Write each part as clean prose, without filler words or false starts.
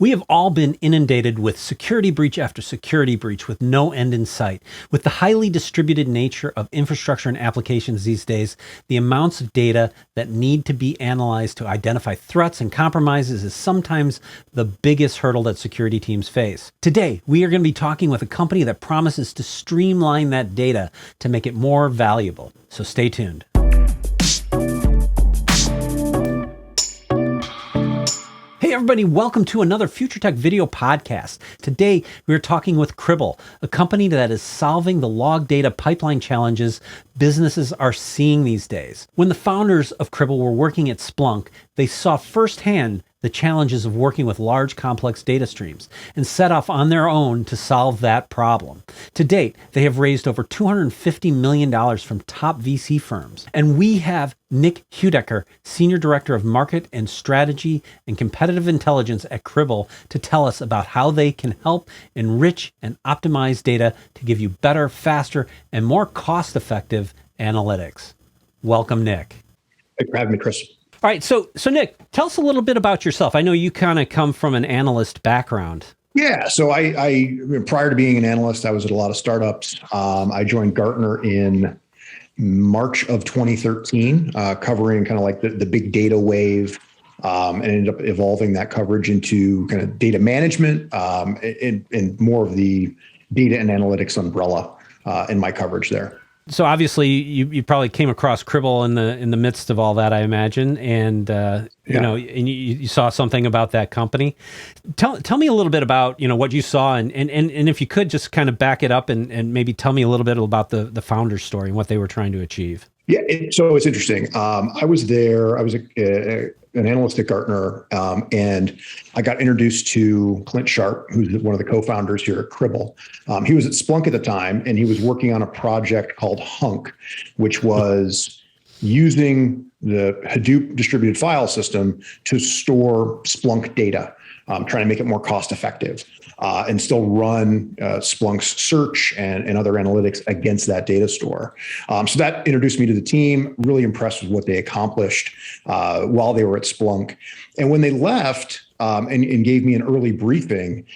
We have all been inundated with security breach after security breach with no end in sight. With the highly distributed nature of infrastructure and applications these days, the amounts of data that need to be analyzed to identify threats and compromises is sometimes the biggest hurdle that security teams face. Today, we are going to be talking with a company that promises to streamline that data to make it more valuable. So stay tuned. Hey everybody, welcome to another FUTRtech video podcast. Today, we're talking with Cribl, a company that is solving the log data pipeline challenges businesses are seeing these days. When the founders of Cribl were working at Splunk, they saw firsthand the challenges of working with large, complex data streams and set off on their own to solve that problem. To date, they have raised over $250 million from top VC firms. And we have Nick Heudecker, Senior Director of Market and Strategy and Competitive Intelligence at Cribl, to tell us about how they can help enrich and optimize data to give you better, faster, and more cost-effective analytics. Welcome, Nick. Thanks for having me, Chris. All right, so Nick, tell us a little bit about yourself. I know you kind of come from an analyst background. Yeah, so I prior to being an analyst, I was at a lot of startups. I joined Gartner in March of 2013, covering kind of like the big data wave, and ended up evolving that coverage into kind of data management and more of the data and analytics umbrella in my coverage there. So obviously, you probably came across Cribl in the midst of all that, I imagine, and you saw something about that company. Tell me a little bit about what you saw, and if you could just kind of back it up and maybe tell me a little bit about the founder's story and what they were trying to achieve. Yeah, so it's interesting. I was there. I was an analyst at Gartner, and I got introduced to Clint Sharp, who's one of the co-founders here at Cribl. He was at Splunk at the time, and he was working on a project called Hunk, which was using the Hadoop distributed file system to store Splunk data, trying to make it more cost effective. And still run Splunk's search and other analytics against that data store. So that introduced me to the team, really impressed with what they accomplished while they were at Splunk. And when they left and gave me an early briefing,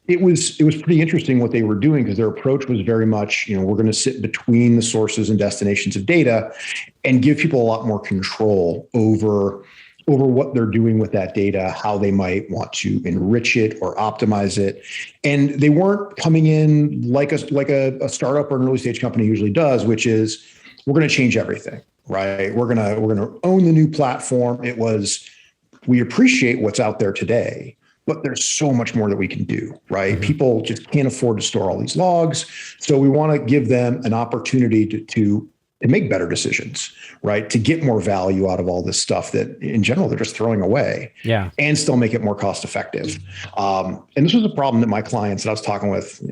it was pretty interesting what they were doing, because their approach was very much, we're going to sit between the sources and destinations of data and give people a lot more control over what they're doing with that data, how they might want to enrich it or optimize it. And they weren't coming in like a startup or an early stage company usually does, which is, we're going to change everything, right? We're going to own the new platform. We appreciate what's out there today, but there's so much more that we can do, right? Mm-hmm. People just can't afford to store all these logs. So we want to give them an opportunity to make better decisions, right? To get more value out of all this stuff that in general, they're just throwing away, and still make it more cost effective. And this was a problem that my clients that I was talking with,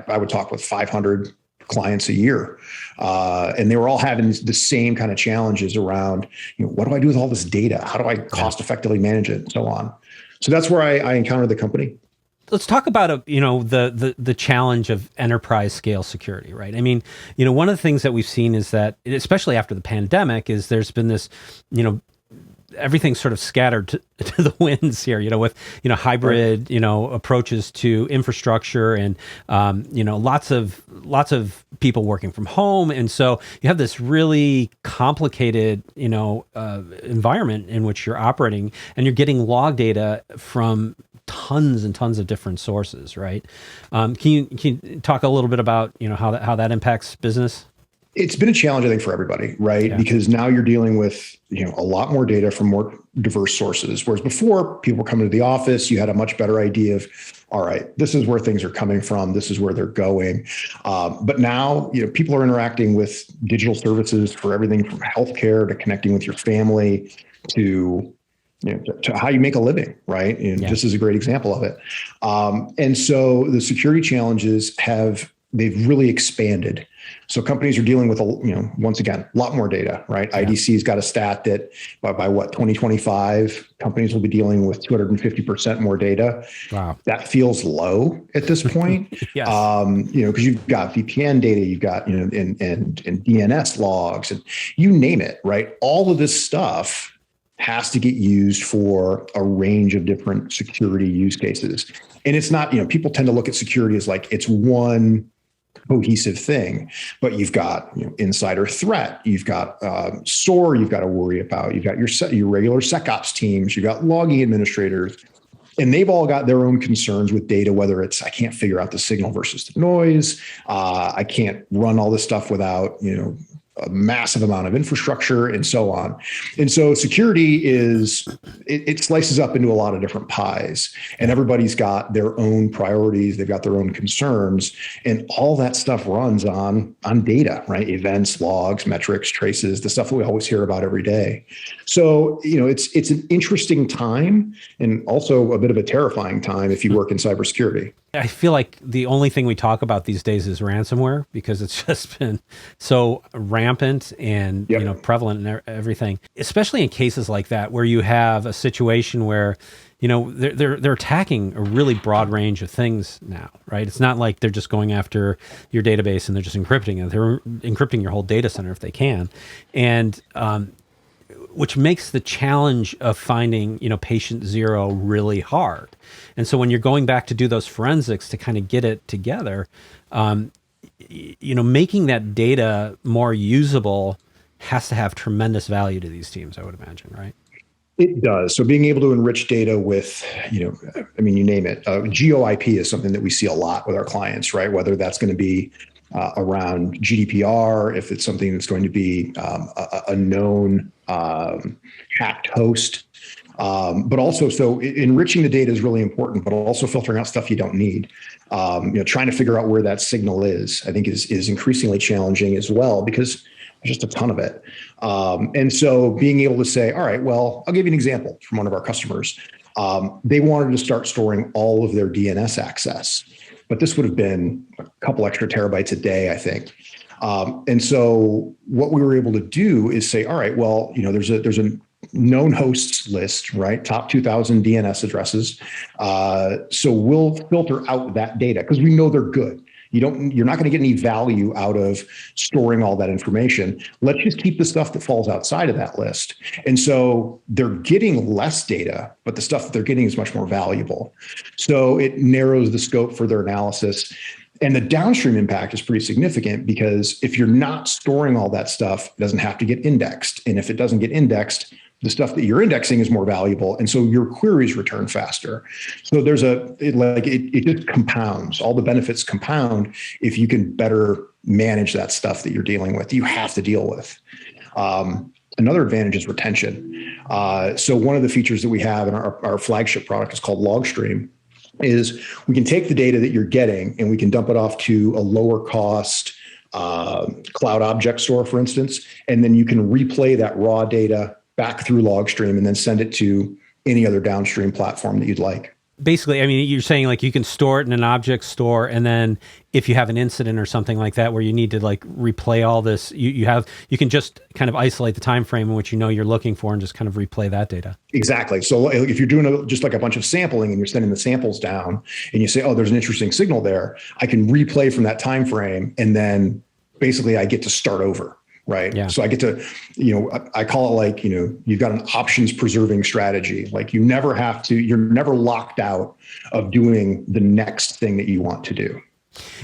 I would talk with 500 clients a year. And they were all having the same kind of challenges around, what do I do with all this data? How do I cost effectively manage it and so on? So that's where I encountered the company. Let's talk about the challenge of enterprise scale security, right? I mean, one of the things that we've seen is that, especially after the pandemic, is there's been this, everything's sort of scattered to the winds here, with hybrid approaches to infrastructure and lots of people working from home, and so you have this really complicated environment in which you're operating, and you're getting log data from tons and tons of different sources, right? Can you talk a little bit about how that impacts business? It's been a challenge, I think, for everybody, right? Yeah. Because now you're dealing with a lot more data from more diverse sources. Whereas before, people were coming to the office, you had a much better idea of, all right, this is where things are coming from, this is where they're going. But now, people are interacting with digital services for everything from healthcare to connecting with your family to how you make a living, right? And this is a great example of it. And so the security challenges they've really expanded. So companies are dealing with, once again, a lot more data, right? Yeah. IDC's got a stat that by 2025, companies will be dealing with 250% more data. Wow. That feels low at this point. Yes. Because you've got VPN data, you've got, and DNS logs, and you name it, right? All of this stuff has to get used for a range of different security use cases. And it's not, people tend to look at security as like it's one cohesive thing, but you've got insider threat, you've got SOAR, you've got to worry about, you've got your regular SecOps teams, you've got logging administrators, and they've all got their own concerns with data, whether it's I can't figure out the signal versus the noise, I can't run all this stuff without a massive amount of infrastructure and so on. And so security it slices up into a lot of different pies, and everybody's got their own priorities. They've got their own concerns, and all that stuff runs on data, right? Events, logs, metrics, traces, the stuff that we always hear about every day. So, it's an interesting time and also a bit of a terrifying time if you work in cybersecurity. I feel like the only thing we talk about these days is ransomware, because it's just been so rampant and prevalent in everything, especially in cases like that where you have a situation where they're attacking a really broad range of things now, right? It's not like they're just going after your database and they're just encrypting it. They're encrypting your whole data center if they can, and which makes the challenge of finding, patient zero really hard. And so when you're going back to do those forensics to kind of get it together, making that data more usable has to have tremendous value to these teams, I would imagine, right? It does. So being able to enrich data with, you name it. GeoIP is something that we see a lot with our clients, right? Whether that's going to be around GDPR, if it's something that's going to be a known hacked host. But also, so enriching the data is really important, but also filtering out stuff you don't need. Trying to figure out where that signal is, I think is increasingly challenging as well, because there's just a ton of it. And so being able to say, all right, well, I'll give you an example from one of our customers. They wanted to start storing all of their DNS access, but this would have been a couple extra terabytes a day, I think. And so what we were able to do is say, all right, well, there's a known hosts list, right? Top 2,000 DNS addresses. So we'll filter out that data because we know they're good. You're not going to get any value out of storing all that information. Let's just keep the stuff that falls outside of that list. And so they're getting less data, but the stuff that they're getting is much more valuable. So it narrows the scope for their analysis. And the downstream impact is pretty significant, because if you're not storing all that stuff, it doesn't have to get indexed. And if it doesn't get indexed, the stuff that you're indexing is more valuable. And so your queries return faster. So there's it just compounds. All the benefits compound if you can better manage that stuff that you're dealing with, you have to deal with. Another advantage is retention. So one of the features that we have in our flagship product is called Logstream, is we can take the data that you're getting and we can dump it off to a lower cost cloud object store, for instance, and then you can replay that raw data back through Logstream and then send it to any other downstream platform that you'd like. Basically, I mean, you're saying like you can store it in an object store, and then if you have an incident or something like that where you need to like replay all this, you can just kind of isolate the time frame in which you're looking for and just kind of replay that data. Exactly. So if you're doing just like a bunch of sampling and you're sending the samples down and you say, oh, there's an interesting signal there, I can replay from that time frame, and then basically I get to start over. Right. Yeah. So I get to, I call it like, you've got an options preserving strategy. Like you're never locked out of doing the next thing that you want to do.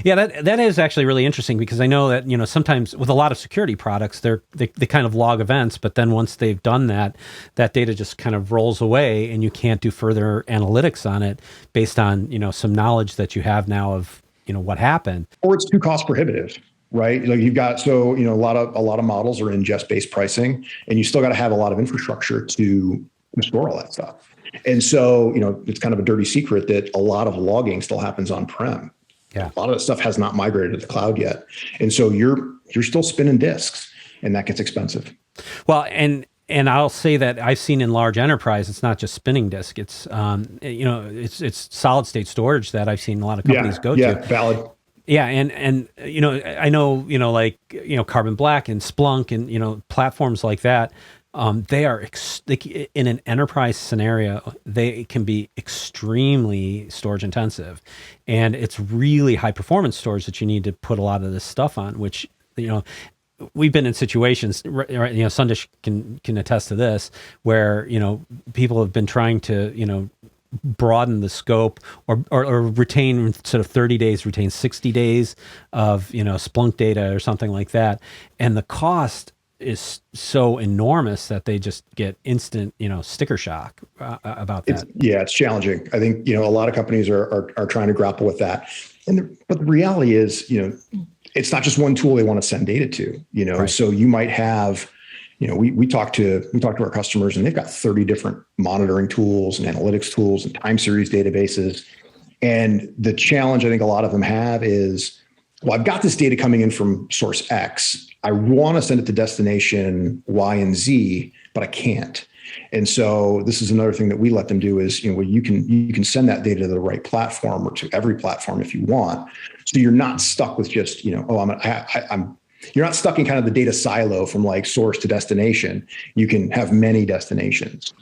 Yeah, that is actually really interesting, because I know that, sometimes with a lot of security products, they kind of log events, but then once they've done that data just kind of rolls away and you can't do further analytics on it based on, some knowledge that you have now of, what happened. Or it's too cost prohibitive. Right. Like you've got, so, a lot of models are ingest-based pricing, and you still got to have a lot of infrastructure to store all that stuff. And so, it's kind of a dirty secret that a lot of logging still happens on-prem. Yeah. A lot of the stuff has not migrated to the cloud yet. And so you're still spinning disks, and that gets expensive. Well, and I'll say that I've seen in large enterprise, it's not just spinning disk. It's, it's solid state storage that I've seen a lot of companies go to. Yeah, valid. Yeah, and I know Carbon Black and Splunk and platforms like that. They are in an enterprise scenario. They can be extremely storage intensive, and it's really high performance storage that you need to put a lot of this stuff on. Which we've been in situations, right? Sundish can attest to this, where, people have been trying to, broaden the scope or retain, instead of 30 days, retain 60 days of, Splunk data or something like that. And the cost is so enormous that they just get instant, sticker shock about that. It's challenging. I think, a lot of companies are trying to grapple with that. But the reality is, it's not just one tool they want to send data to, Right. So you might have, we talk to our customers, and they've got 30 different monitoring tools and analytics tools and time series databases. And the challenge I think a lot of them have is, well, I've got this data coming in from source X. I want to send it to destination Y and Z, but I can't. And so this is another thing that we let them do is, you can send that data to the right platform or to every platform if you want. So you're not stuck with just, you're not stuck in kind of the data silo from like source to destination. You can have many destinations.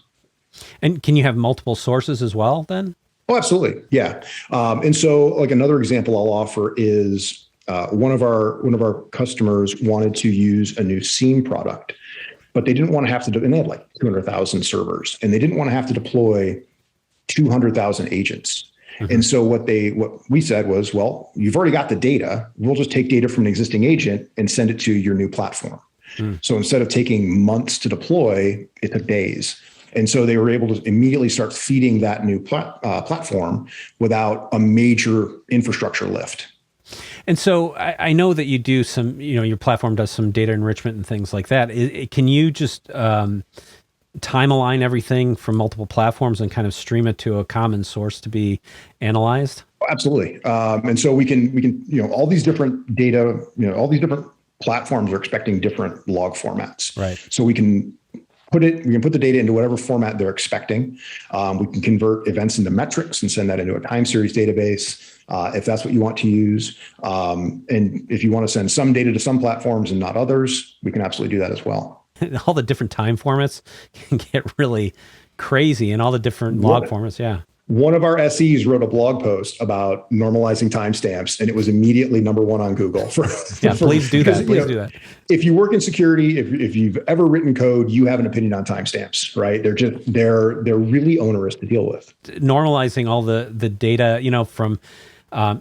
And can you have multiple sources as well then? Oh, absolutely. Yeah. And so like another example I'll offer is one of our customers wanted to use a new SIEM product, but they didn't want to have to do, and they had like 200,000 servers, and they didn't want to have to deploy 200,000 agents. Mm-hmm. And so what we said was, well, you've already got the data. We'll just take data from an existing agent and send it to your new platform. Mm. So instead of taking months to deploy, it took days. And so they were able to immediately start feeding that new platform without a major infrastructure lift. And so I know that you do some, your platform does some data enrichment and things like that. Can you just time align everything from multiple platforms and kind of stream it to a common source to be analyzed? Absolutely. And so we can, all these different data, all these different platforms are expecting different log formats. Right. So we can put the data into whatever format they're expecting. We can convert events into metrics and send that into a time series database, if that's what you want to use. And if you want to send some data to some platforms and not others, we can absolutely do that as well. All the different time formats can get really crazy, and all the different log formats. Yeah. One of our SEs wrote a blog post about normalizing timestamps, and it was immediately number one on Google. Please do that. Please do that. If you work in security, if you've ever written code, you have an opinion on timestamps, right? They're really onerous to deal with. Normalizing all the data, from,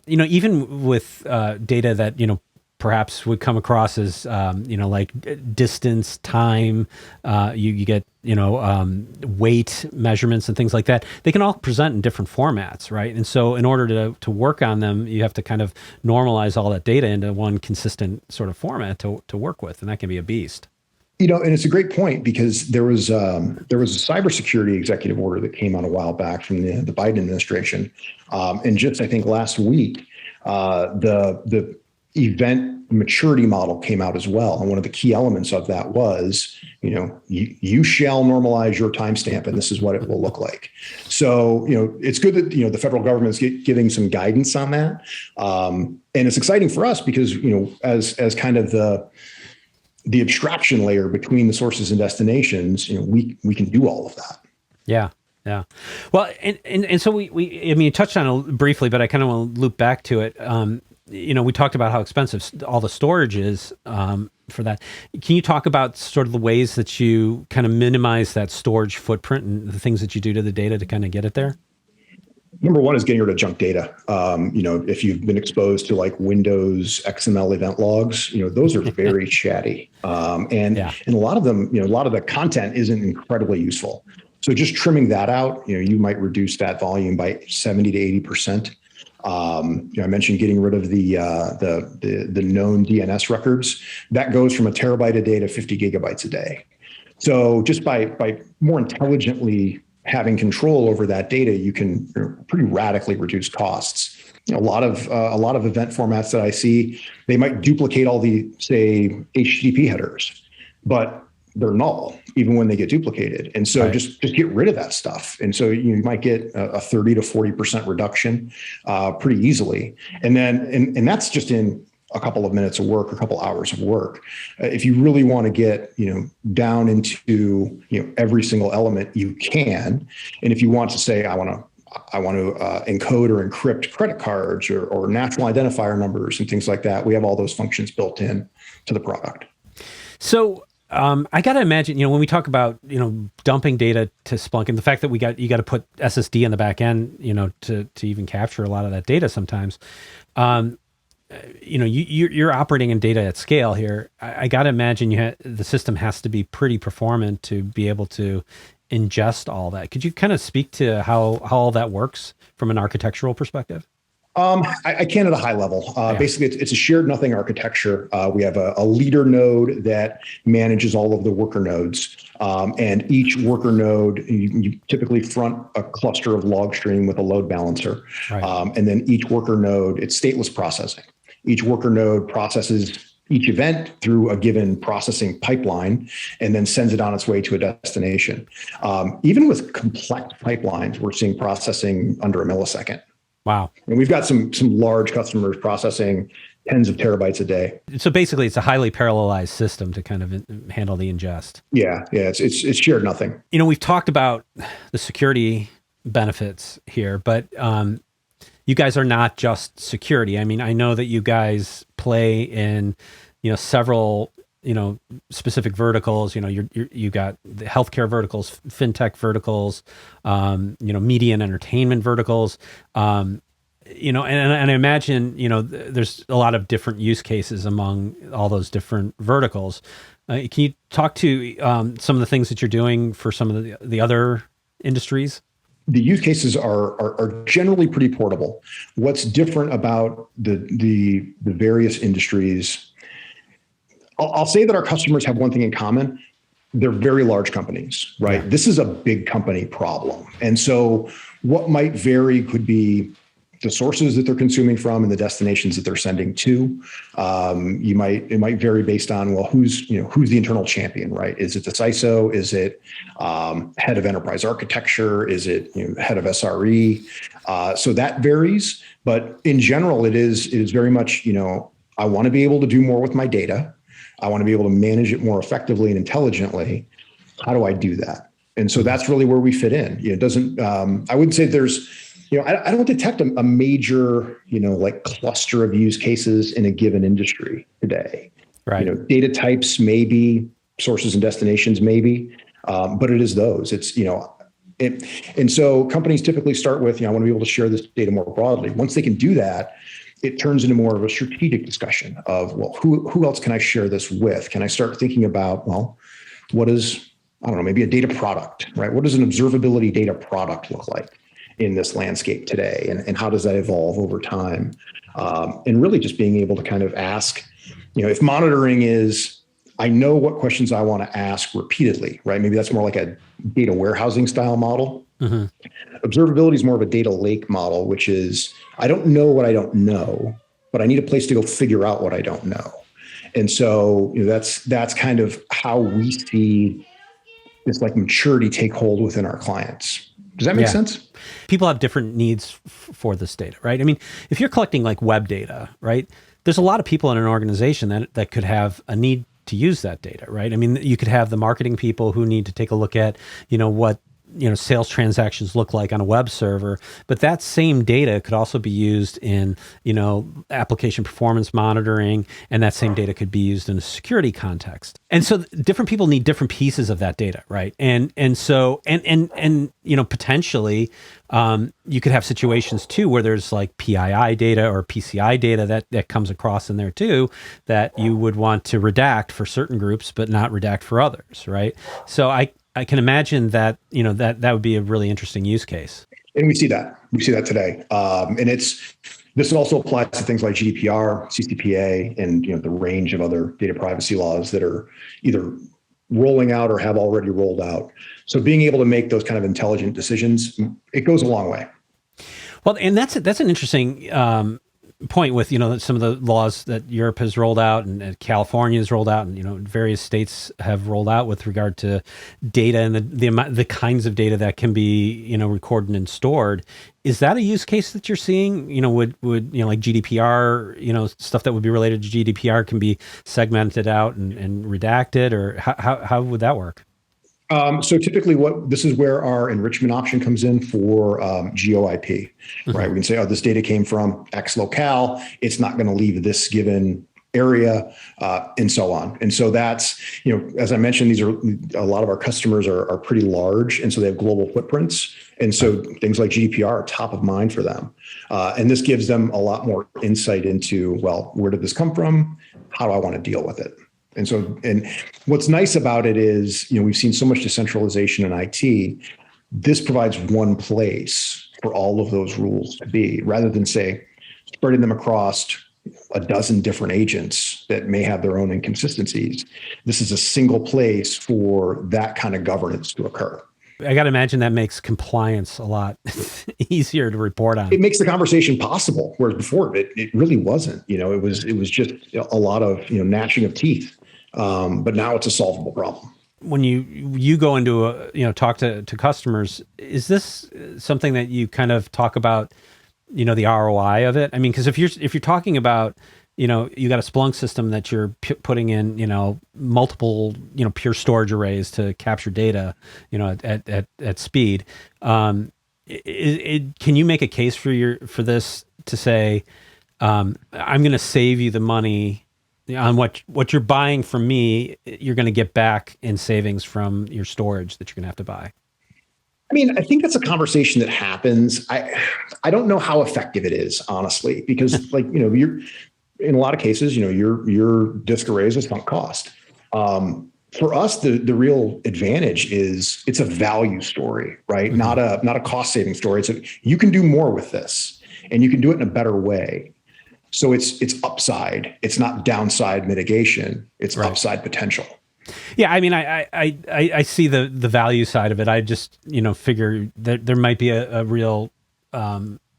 even with data that, perhaps would come across as, like distance, time, you get, weight measurements and things like that. They can all present in different formats, right? And so in order to work on them, you have to kind of normalize all that data into one consistent sort of format to work with. And that can be a beast. And it's a great point, because there was a cybersecurity executive order that came out a while back from the Biden administration. And just, I think last week, the event maturity model came out as well. And one of the key elements of that was, you shall normalize your timestamp, and this is what it will look like. So, it's good that, the federal government is giving some guidance on that. And it's exciting for us because, as kind of the abstraction layer between the sources and destinations, we can do all of that. Yeah. Yeah. Well, and so you touched on it briefly, but I kind of want to loop back to it. We talked about how expensive all the storage is for that. Can you talk about sort of the ways that you kind of minimize that storage footprint and the things that you do to the data to kind of get it there? Number one is getting rid of junk data. If you've been exposed to like Windows XML event logs, those are very chatty. And a lot of them, a lot of the content isn't incredibly useful. So just trimming that out, you might reduce that volume by 70 to 80%. I mentioned getting rid of the known DNS records. That goes from a terabyte a day to 50 gigabytes a day. So just by more intelligently having control over that data, you can pretty radically reduce costs. A lot of event formats that I see, they might duplicate all the, say, HTTP headers, but they're null even when they get duplicated. And so just get rid of that stuff. And so you might get a 30 to 40% reduction pretty easily. And then, and that's just in a couple of minutes of work, a couple hours of work. If you really want to get, down into, every single element, you can. And if you want to say, I want to encode or encrypt credit cards or natural identifier numbers and things like that, we have all those functions built in to the product. So I got to imagine, when we talk about, dumping data to Splunk and the fact that you got to put SSD in the back end, to even capture a lot of that data sometimes, you're operating in data at scale here. I got to imagine the system has to be pretty performant to be able to ingest all that. Could you kind of speak to how all that works from an architectural perspective? I can at a high level. Basically, it's a shared nothing architecture. We have a leader node that manages all of the worker nodes. And each worker node, you typically front a cluster of Logstream with a load balancer. Right. And then each worker node, it's stateless processing. Each worker node processes each event through a given processing pipeline and then sends it on its way to a destination. Even with complex pipelines, we're seeing processing under a millisecond. Wow. And we've got some large customers processing tens of terabytes a day. So basically, it's a highly parallelized system to kind of handle the ingest. Yeah. It's shared nothing. We've talked about the security benefits here, but you guys are not just security. I mean, I know that you guys play in, several, specific verticals. You got the healthcare verticals, fintech verticals, media and entertainment verticals. And I imagine, there's a lot of different use cases among all those different verticals. Can you talk to some of the things that you're doing for some of the other industries? The use cases are generally pretty portable. What's different about the various industries? I'll say that our customers have one thing in common. They're very large companies, right? Yeah. This is a big company problem. And so what might vary could be the sources that they're consuming from and the destinations that they're sending to. It might vary based on, well, who's the internal champion, right? Is it the CISO? Is it head of enterprise architecture? Is it head of SRE? So that varies, but in general, it is very much, I want to be able to do more with my data. I want to be able to manage it more effectively and intelligently. How do I do that? And so that's really where we fit in. It doesn't, I wouldn't say there's, I don't detect a major, like cluster of use cases in a given industry today. Right. Data types, maybe, sources and destinations, maybe, but it is those. It's, and so companies typically start with, I want to be able to share this data more broadly. Once they can do that, it turns into more of a strategic discussion of, well, who else can I share this with? Can I start thinking about, well, what is, I don't know, maybe a data product, right? What does an observability data product look like in this landscape today? And how does that evolve over time? And really just being able to kind of ask, if monitoring is, I know what questions I want to ask repeatedly, right? Maybe that's more like a data warehousing style model. Mm-hmm. Observability is more of a data lake model, which is, I don't know what I don't know, but I need a place to go figure out what I don't know. And so that's kind of how we see this like maturity take hold within our clients. Does that make sense? People have different needs for this data, right? I mean, if you're collecting like web data, right, there's a lot of people in an organization that could have a need to use that data, right? I mean, you could have the marketing people who need to take a look at, what sales transactions look like on a web server, but that same data could also be used in, application performance monitoring, and that same data could be used in a security context. And so different people need different pieces of that data, right? And so potentially you could have situations too where there's like PII data or PCI data that comes across in there too that you would want to redact for certain groups but not redact for others, right? So I can imagine that, that would be a really interesting use case. And we see that today. And this also applies to things like GDPR, CCPA, and, the range of other data privacy laws that are either rolling out or have already rolled out. So being able to make those kind of intelligent decisions, it goes a long way. Well, and that's an interesting point with, some of the laws that Europe has rolled out and California has rolled out and, various states have rolled out with regard to data and the kinds of data that can be, recorded and stored. Is that a use case that you're seeing? Would like GDPR, stuff that would be related to GDPR can be segmented out and redacted, or how would that work? So typically this is where our enrichment option comes in for GeoIP, right? We can say, this data came from X locale. It's not going to leave this given area, and so on. And so that's, as I mentioned, these are a lot of our customers are pretty large, and so they have global footprints. And so things like GDPR are top of mind for them. And this gives them a lot more insight into, well, where did this come from? How do I want to deal with it? And so, and what's nice about it is, we've seen so much decentralization in IT. This provides one place for all of those rules to be, rather than, say, spreading them across a dozen different agents that may have their own inconsistencies. This is a single place for that kind of governance to occur. I got to imagine that makes compliance a lot easier to report on. It makes the conversation possible, whereas before it really wasn't. It was just a lot of gnashing of teeth. But now it's a solvable problem. When you go into talk to customers, is this something that you kind of talk about, the ROI of it? I mean, because if you're talking about, you got a Splunk system that you're putting in, multiple, pure storage arrays to capture data, at speed. Can you make a case for this to say, I'm going to save you the money on what you're buying from me? You're going to get back in savings from your storage that you're going to have to buy. I mean, I think that's a conversation that happens. I don't know how effective it is, honestly, because you're in a lot of cases, your disk array is a sunk cost. For us, the real advantage is it's a value story, right? Mm-hmm. Not a cost saving story. You can do more with this, and you can do it in a better way. So it's upside. It's not downside mitigation. It's right. Upside potential. Yeah, I mean, I see the value side of it. I just figure that there might be a real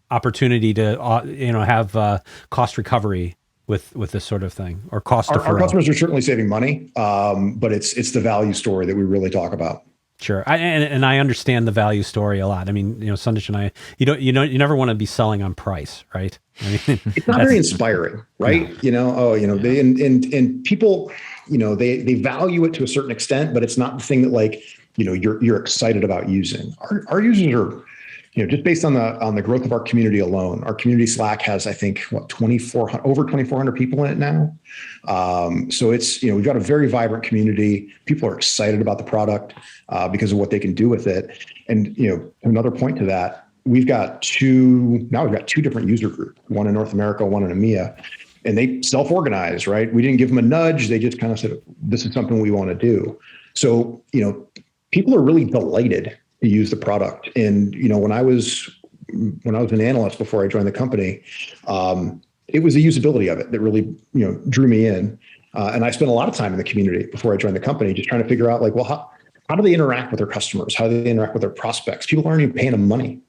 opportunity to have cost recovery with this sort of thing, or cost deferral. Our customers are certainly saving money, but it's the value story that we really talk about. Sure, and I understand the value story a lot. I mean, Sundish and I, you never want to be selling on price, right? I mean, it's not very inspiring, right? No. They and people, they value it to a certain extent, but it's not the thing that you're excited about using. Our users are, just based on the growth of our community alone. Our community Slack has, I think, over 2,400 people in it now. So it's, we've got a very vibrant community. People are excited about the product because of what they can do with it. And, another point to that, we've got two different user groups, one in North America, one in EMEA, and they self-organized, right? We didn't give them a nudge. They just kind of said, this is something we want to do. So, people are really delighted to use the product. And, when I was an analyst before I joined the company, it was the usability of it that really, drew me in. And I spent a lot of time in the community before I joined the company, just trying to figure out how do they interact with their customers? How do they interact with their prospects? People aren't even paying them money,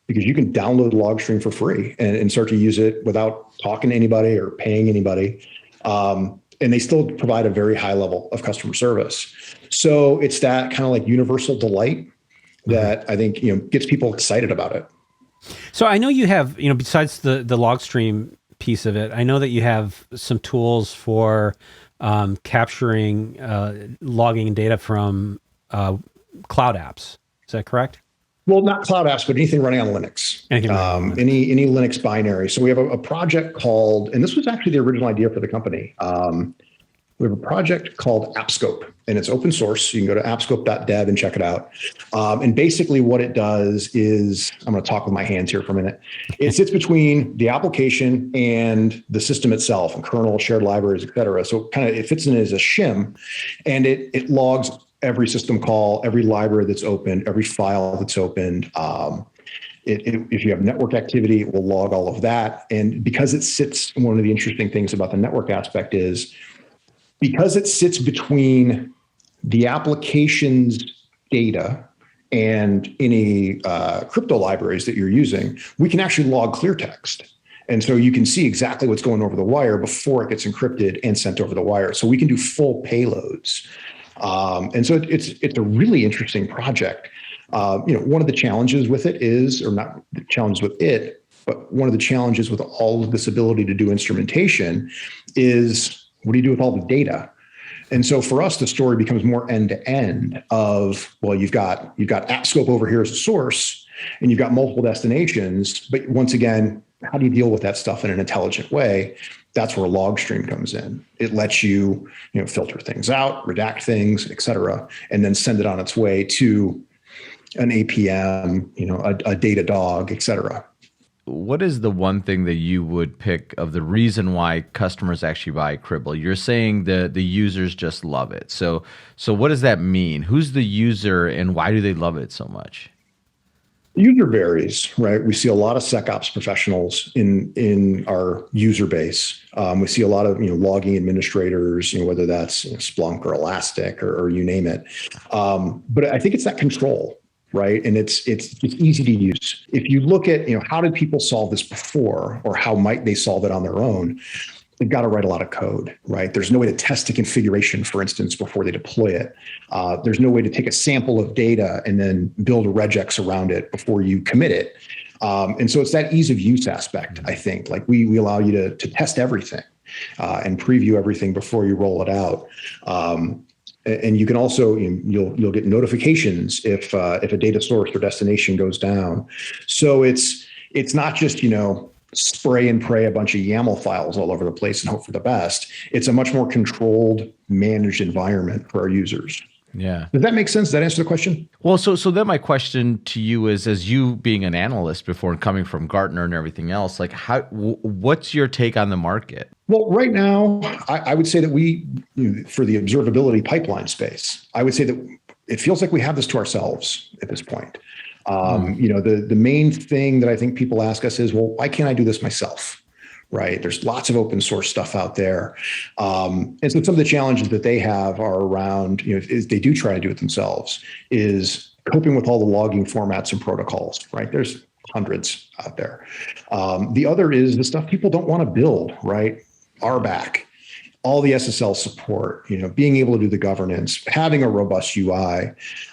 because you can download Logstream for free and start to use it without talking to anybody or paying anybody. And they still provide a very high level of customer service. So it's that kind of universal delight that I think, gets people excited about it. So I know you have, besides the Logstream piece of it, I know that you have some tools for capturing logging data from cloud apps. Is that correct? Well, not cloud apps, but anything running on Linux. Any Linux binary. So we have a project called, and this was actually the original idea for the company. We have a project called Appscope, and it's open source. You can go to appscope.dev and check it out. And basically what it does is, I'm going to talk with my hands here for a minute. It sits between the application and the system itself, and kernel, shared libraries, et cetera. So it fits in as a shim, and it logs every system call, every library that's opened, every file that's opened. If you have network activity, it will log all of that. And because it sits, one of the interesting things about the network aspect is, because it sits between the application's data and any crypto libraries that you're using, we can actually log clear text. And so you can see exactly what's going over the wire before it gets encrypted and sent over the wire. So we can do full payloads. And so it's a really interesting project. One of the challenges with it is, or not the challenges with it, but one of the challenges with all of this ability to do instrumentation is, what do you do with all the data? And so for us, the story becomes more end to end of, well, you've got Appscope over here as a source, and you've got multiple destinations. But once again, how do you deal with that stuff in an intelligent way? That's where Logstream comes in. It lets you, filter things out, redact things, et cetera, and then send it on its way to an APM, a data dog, et cetera. What is the one thing that you would pick of the reason why customers actually buy Cribl? You're saying the users just love it. So what does that mean? Who's the user and why do they love it so much? User varies, right? We see a lot of SecOps professionals in our user base. We see a lot of logging administrators, whether that's Splunk or Elastic or you name it. But I think it's that control, right? And it's easy to use. If you look at how did people solve this before, or how might they solve it on their own? They've got to write a lot of code, right? There's no way to test the configuration, for instance, before they deploy it. There's no way to take a sample of data and then build a regex around it before you commit it. And so it's that ease of use aspect, I think. Like we allow you to test everything and preview everything before you roll it out. And you can also, you'll get notifications if a data source or destination goes down. So it's not just, spray and pray a bunch of YAML files all over the place and hope for the best. It's a much more controlled, managed environment for our users. Yeah. Does that make sense? Does that answer the question? Well, so then my question to you is, as you being an analyst before and coming from Gartner and everything else, like what's your take on the market? Well, right now, I would say that we, for the observability pipeline space, I would say that it feels like we have this to ourselves at this point. The main thing that I think people ask us is, well, why can't I do this myself? Right? There's lots of open source stuff out there. And so some of the challenges that they have are around, is they do try to do it themselves, is coping with all the logging formats and protocols, right? There's hundreds out there. The other is the stuff people don't want to build, right? RBAC, all the SSL support, being able to do the governance, having a robust UI.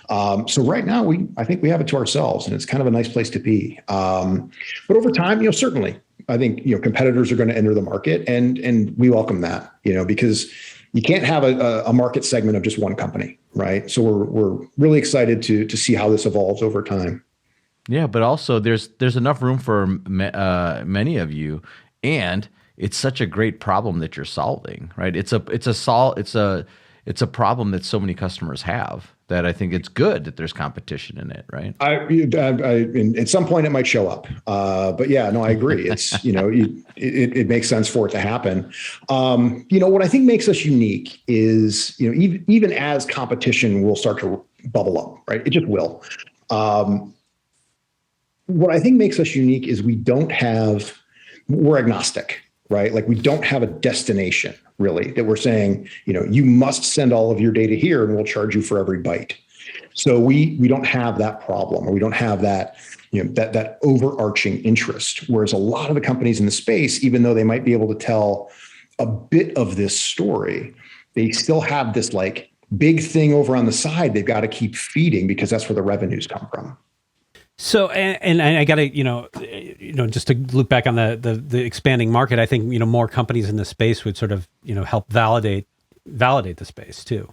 So right now, I think we have it to ourselves, and it's kind of a nice place to be. But over time, certainly, I think competitors are going to enter the market, and we welcome that, because you can't have a market segment of just one company, right? So we're really excited to see how this evolves over time. Yeah, but also there's enough room for many of you, and it's such a great problem that you're solving, right? It's a problem that so many customers have that I think it's good that there's competition in it, right? At some point it might show up, but yeah, no, I agree. It's it makes sense for it to happen. What I think makes us unique is even as competition will start to bubble up, right? It just will. What I think makes us unique is we're agnostic. Right? Like we don't have a destination really that we're saying, you must send all of your data here and we'll charge you for every byte. So we don't have that problem, or we don't have that, that overarching interest. Whereas a lot of the companies in the space, even though they might be able to tell a bit of this story, they still have this like big thing over on the side they've got to keep feeding because that's where the revenues come from. So, and I got to, just to loop back on the expanding market, I think, more companies in the space would sort of, help validate the space too,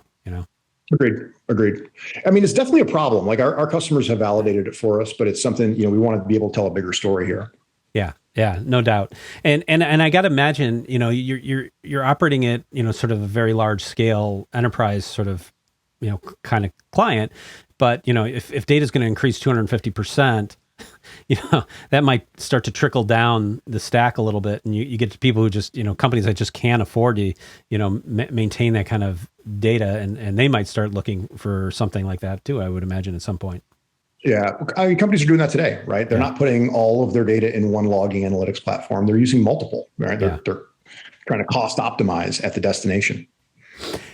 Agreed. I mean, it's definitely a problem. Like our customers have validated it for us, but it's something, we want to be able to tell a bigger story here. Yeah, no doubt. And I got to imagine, you're operating at, sort of a very large scale enterprise sort of, kind of client. But, if data is going to increase 250%, that might start to trickle down the stack a little bit. And you get to people who just, companies that just can't afford to, maintain that kind of data. And they might start looking for something like that too, I would imagine at some point. Yeah. I mean, companies are doing that today, right? They're not putting all of their data in one logging analytics platform. They're using multiple, right? They're trying to cost optimize at the destination.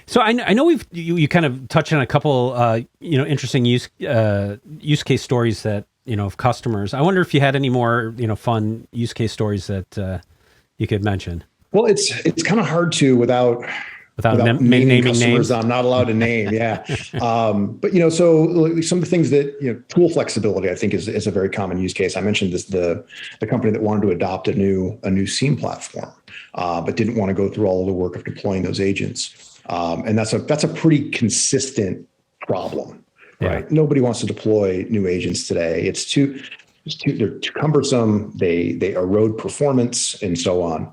So I know you kind of touched on a couple interesting use case stories that of customers. I wonder if you had any more fun use case stories that you could mention. Well, it's kind of hard to without naming customers names. I'm not allowed to name. Yeah, but so some of the things that tool flexibility I think is a very common use case. I mentioned this the company that wanted to adopt a new SIEM platform, but didn't want to go through all of the work of deploying those agents. And that's a pretty consistent problem, right? Yeah. Nobody wants to deploy new agents today. they're too cumbersome. They erode performance and so on.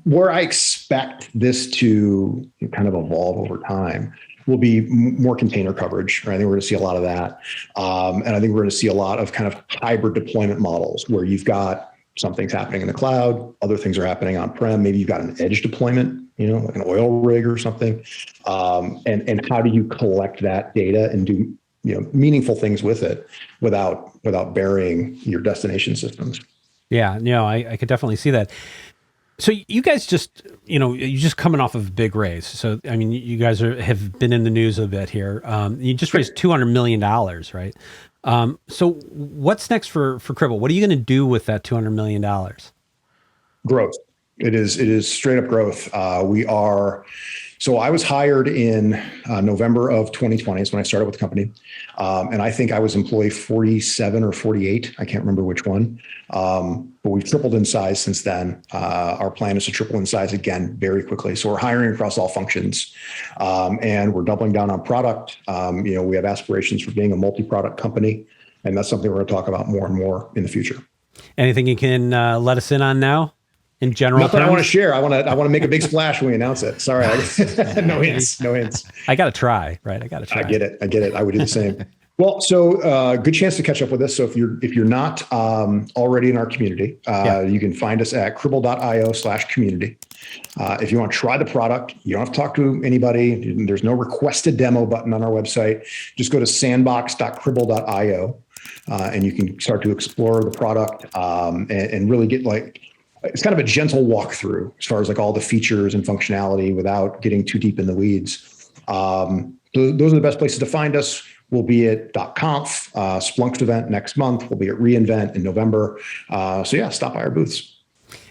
Where I expect this to kind of evolve over time will be more container coverage. Right? I think we're going to see a lot of that. And I think we're going to see a lot of kind of hybrid deployment models where you've got something's happening in the cloud, other things are happening on-prem. Maybe you've got an edge deployment, like an oil rig or something. And how do you collect that data and do meaningful things with it without burying your destination systems? Yeah, I could definitely see that. So you guys just, you're just coming off of a big raise. So, I mean, you guys have been in the news a bit here. You just raised $200 million, right? So what's next for Cribl? What are you going to do with that $200 million? Growth. It is straight up growth. So I was hired in November of 2020 is when I started with the company. And I think I was employee 47 or 48. I can't remember which one. But we've tripled in size since then. Our plan is to triple in size again very quickly. So we're hiring across all functions, and we're doubling down on product. We have aspirations for being a multi-product company, and that's something we're going to talk about more and more in the future. Anything you can let us in on now? In general, nothing terms? I want to share. I want to make a big splash when we announce it. Sorry, no hints. I got to try, right? I got to try. I get it. I would do the same. Well, so good chance to catch up with us. So if you're not already in our community, you can find us at cribl.io/community. If you want to try the product, you don't have to talk to anybody. There's no request a demo button on our website. Just go to sandbox.cribl.io, and you can start to explore the product and really get it's kind of a gentle walkthrough as far as all the features and functionality without getting too deep in the weeds. Those are the best places to find us. We'll be at .conf, Splunk's event next month. We'll be at reInvent in November. Stop by our booths.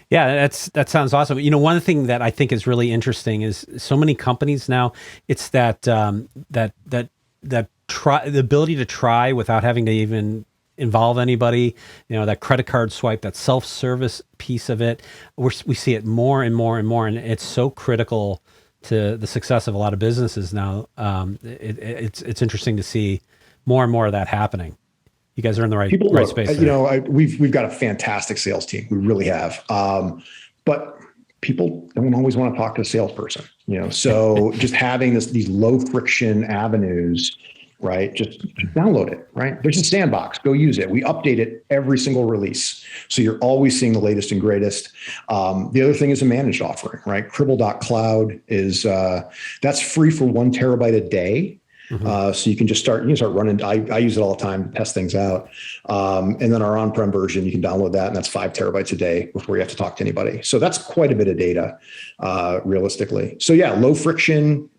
Yeah, that sounds awesome. One thing that I think is really interesting is so many companies now, it's that the ability to try without having to even involve anybody, that credit card swipe, that self-service piece of it. We see it more and more and more, and it's so critical to the success of a lot of businesses now. It's interesting to see more and more of that happening. You guys are in the right space. We've got a fantastic sales team. We really have. But people don't always want to talk to a salesperson, so just having these low friction avenues, right? Just download it, right? There's a sandbox, go use it. We update it every single release. So you're always seeing the latest and greatest. The other thing is a managed offering, right? Cribl.cloud is, that's free for 1 terabyte a day. Mm-hmm. So you can just start running. I use it all the time to test things out. And then our on-prem version, you can download that, and that's 5 terabytes a day before you have to talk to anybody. So that's quite a bit of data, realistically. So low friction,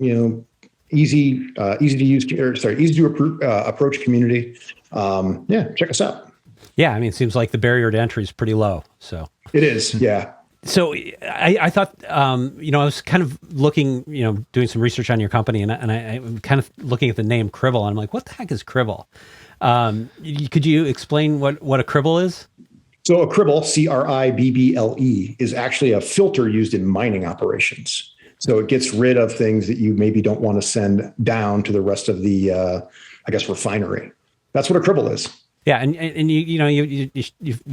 easy to use, easy to approach community. Check us out. Yeah, I mean, it seems like the barrier to entry is pretty low. So it is, yeah. So I thought, I was kind of looking, doing some research on your company, and I'm kind of looking at the name Cribl, and I'm like, what the heck is Cribl? Could you explain what a Cribl is? So a Cribl, Cribble, is actually a filter used in mining operations. So it gets rid of things that you maybe don't want to send down to the rest of the, refinery. That's what a Cribl is. Yeah, and you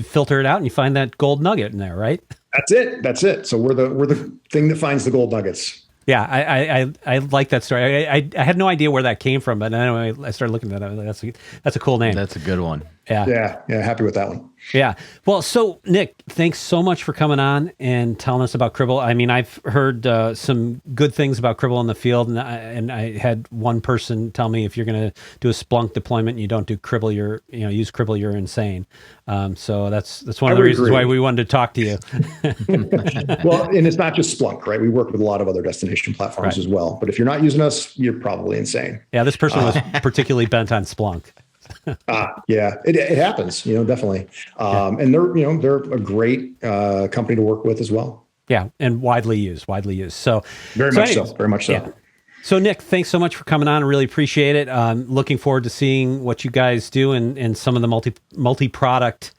filter it out and you find that gold nugget in there, right? That's it. So we're the thing that finds the gold nuggets. Yeah, I like that story. I had no idea where that came from, but anyway, I started looking at that. That's a cool name. That's a good one. Yeah. Happy with that one. Yeah. Well, so Nick, thanks so much for coming on and telling us about Cribl. I mean, I've heard some good things about Cribl in the field, and I had one person tell me if you're going to do a Splunk deployment and you don't do Cribl, use Cribl, you're insane. So that's one of the reasons why we wanted to talk to you. Well, and it's not just Splunk, right? We work with a lot of other destination platforms as well. But if you're not using us, you're probably insane. Yeah, this person was particularly bent on Splunk. It happens, definitely. And they're a great company to work with as well. Yeah, and widely used. So very much so. Yeah. So Nick, thanks so much for coming on. I really appreciate it. Looking forward to seeing what you guys do and some of the multi-product,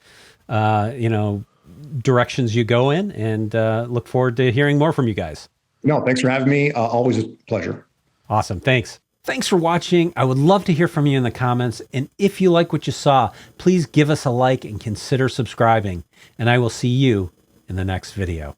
directions you go in, and look forward to hearing more from you guys. No, thanks for having me. Always a pleasure. Awesome. Thanks. Thanks for watching. I would love to hear from you in the comments. And if you like what you saw, please give us a like and consider subscribing. And I will see you in the next video.